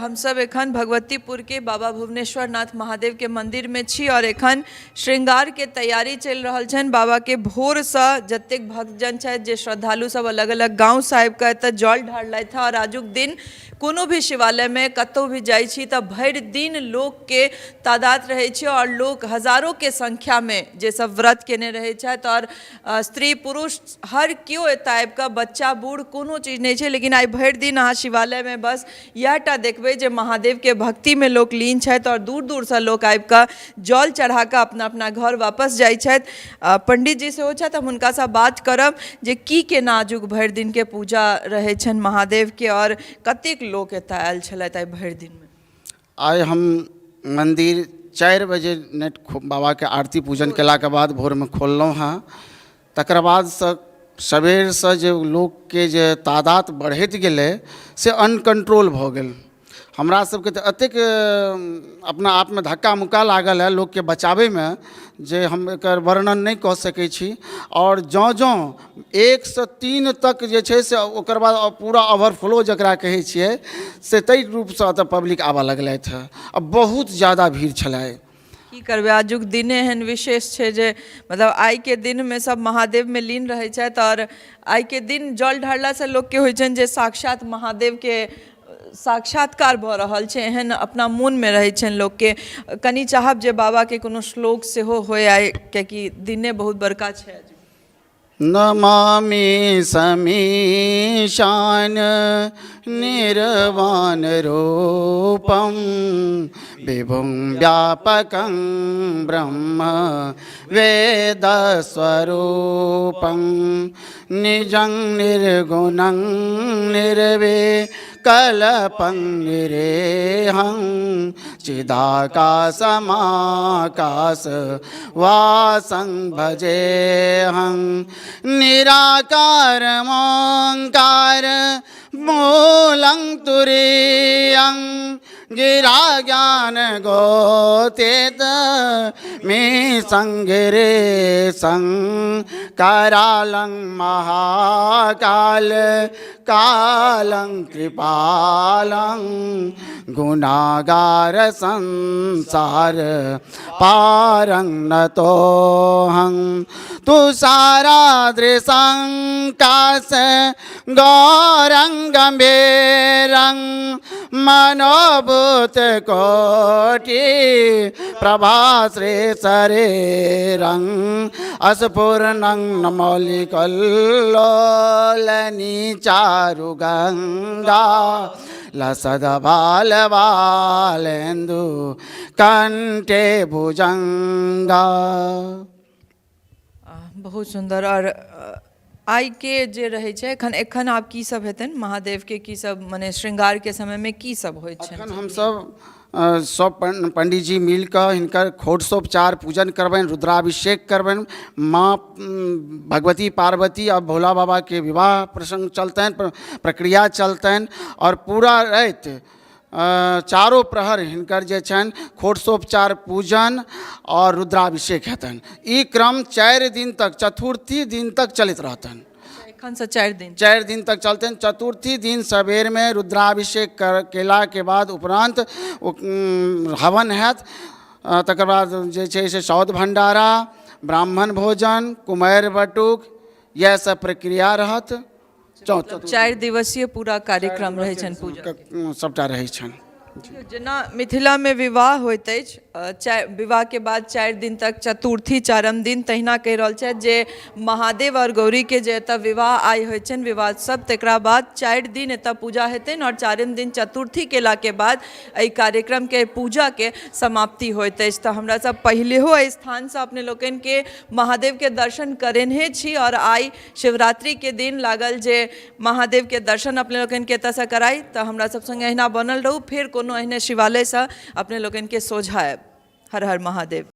हम सब एखन भगवतीपुर के बाबा भुवनेश्वर नाथ महादेव के मंदिर में छी और एखन श्रृंगार के तैयारी चल रहल छन। बाबा के भोर से जतेक भक्तजन छथि जे श्रद्धालु सब अलग अलग गाँव से आबि कऽ एतऽ जल ढारलथि और आजुक दिन कोनो भी शिवालय में कतौ भी जाइ छी तऽ भरि दिन लोक के तादाद रहै छै और लोक हजारों के संख्या में जे सब व्रत केने रहै छथि और स्त्री पुरुष हर केओ एतऽ आबि कऽ बच्चा बूढ़ कोनो चीज नहीं छै। लेकिन आई भरि दिन अहाँ शिवालय में बस इएहटा देखबै जे महादेव के भक्ति में लोक लीन छथि और दूर दूर से लोक आबि कऽ जल चढ़ा कऽ अपना अपना घर वापस जाइ छथि। पंडित जी सेहो छथि, हम हुनका सँ बात करब जे की केना आजुक भरि दिन के पूजा रहै छनि महादेव के और कतेक लोक एतऽ आयल छलथि आई भरि दिन में। आइ हम मंदिर 4 बजे नेट बाबा के आरती पूजन केला के बाद भोर में खोललहुँ हाँ। तकर बाद से सबेर से जे लोक के जे तादाद बढ़ैत गेलै से अनकंट्रोल भऽ गेल। हमरा सबके तऽ एतेक अपना आप में धक्का मुक्का लागल है लोक के बचावे में जे हम एकर वर्णन नहीं कऽ सकै छी। और जँ जँ 1 से 3 तक जे छै से ओकर बाद पूरा ओवरफ्लो जकरा कहै छियै से ताहि रूप से एतऽ पब्लिक आबऽ लगलथि है। अब बहुत ज़्यादा भीड़ छलै। की करबै, आजुक दिने एहन विशेष छै जे मतलब आई के दिन में सब महादेव में लीन रहै छथि और आई के दिन जल ढारला से लोक के होइ छनि जे साक्षात महादेव के साक्षात्कार भऽ रहल छै एहन अपना मोन में रहै छनि लोक के। कनि चाहब जे बाबा के कोनो श्लोक सेहो होय आई, कियाकि दिने बहुत बड़का छै। नमामि समीशान निर्वाण रूपम विभुं व्यापकं ब्रह्म वेद स्वरूपं निजं निर्गुणं निर्विकल्पं निरेहं चिदाकाशमाकाश वासं भजेऽहं निराकारमोङ्कार मूलं तुरीयं गिरा ज्ञान गोतेत मे संगिरे करालं महाकाल कालं कृपालं गुणागार संसार पारं नतोऽहं तुषारादृशं काश गौरं गंभीरं मनोभूत कोटि प्रभाश्री शरीरं अस्फुरनं मौलिकल्लोलनी चारु गंगा लसदबालबालेन्दु कंठे भुजंगा। बहुत सुंदर। और आई के जे रहे छै एखन आप की सब हेतन महादेव के की सब माने श्रृंगार के समय में की सब होय छै? एखन हम सब पंडित जी मिल कऽ हिनकर खोटसोपचार पूजन करबनि, रुद्राभिषेक करबनि, माँ भगवती पार्वती और भोला बाबा के विवाह प्रसंग चलतनि, प्रक्रिया चलतनि और पूरा राति चारों प्रहर हिनकर जे छनि खोटसोपचार पूजन और रुद्राभिषेक हेतनि। ई क्रम 4 दिन तक, चतुर्थी दिन तक चलत रहतनि। एखन से 4 दिन तक चलतनि। चतुर्थी दिन सबेर में रुद्राभिषेक केला के बाद उपरांत हवन हैत। तकर बाद जे छै से सौद भंडारा, ब्राह्मण भोजन, कुमारि बटुक, यह सब प्रक्रिया रहत। 4 दिवसीय पूरा कार्यक्रम रहै छनि, पूजा सबटा रहै छनि। जेना मिथिला में विवाह होइत अछि, विवाह के बाद 4 दिन तक चतुर्थी चारम दिन, तहिना कहि रहल छथि जे महादेव और गौरी के जे एतऽ विवाह आई होइ छनि विवाह सब, तकरा बाद 4 दिन एतऽ पूजा हेतनि और 4म दिन चतुर्थी केला के बाद एहि कार्यक्रम के पूजा के समाप्ति होइत अछि। तऽ हमरा सब पहिलेहो एहि स्थान से अपने लोकनि के महादेव के दर्शन करेने छी और आई शिवरात्रि के दिन लागल जे महादेव के दर्शन अपने लोकनि के एतऽ से कराई। तऽ हमरा सब संगे अहिना बनल रहू, फिर कोनो एहने शिवालय से अपने लोकनि के सोझा आयब। हर हर महादेव।